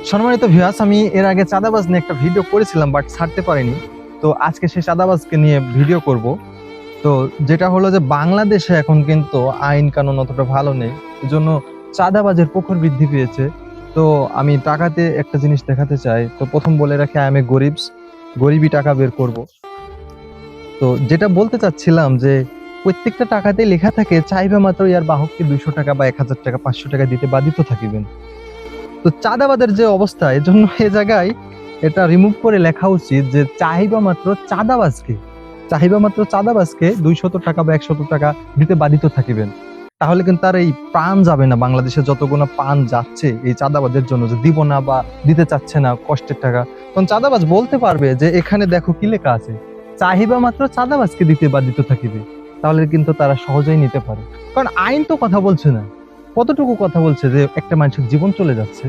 সম্মানিত ভিউয়ার্স, আমি এর আগে চাঁদাবাজ নিয়ে একটা ভিডিও করেছিলাম বাট ছাড়তে পারিনি। তো আজকে সেই চাঁদাবাজকে নিয়ে ভিডিও করব। তো যেটা হলো যে বাংলাদেশে এখন কিন্তু আইন কানুন অতটা ভালো নেই, এজন্য চাঁদাবাজের প্রখর বৃদ্ধি পেয়েছে। তো আমি টাকাতে একটা জিনিস দেখাতে চাই। তো প্রথম বলে রাখি, আমি গরিবই টাকা বের করব। তো যেটা বলতে চাচ্ছিলাম যে প্রত্যেকটা টাকাতে লেখা থাকে চাইবে মাত্র ইয়ার বাহককে 200 টাকা বা 1000 টাকা 500 টাকা দিতে বাধিত থাকিবেন। তো চাঁদাবাদের যে অবস্থা, এজন্য এ জায়গায় এটা রিমুভ করে লেখা উচিত যে চাহিবা মাত্র চাঁদাবাজকে 200 টাকা বা 100 টাকা দিতে বাধিত থাকিবেন। তাহলে কিন্তু তার এই প্রাণ যাবে না। বাংলাদেশে যতগুলো প্রাণ যাচ্ছে এই চাঁদাবাজের জন্য, যে দিব না বা দিতে চাচ্ছে না কষ্টের টাকা, তখন চাঁদাবাজ বলতে পারবে যে এখানে দেখো কি লেখা আছে, চাহিবা মাত্র চাঁদাবাজকে দিতে বাধিত থাকিবে। তাহলে কিন্তু তারা সহজেই নিতে পারে, কারণ আইন তো কথা বলছে না। কতটুকু কথা বলছে যে একটা মানুষের জীবন চলে যাচ্ছে।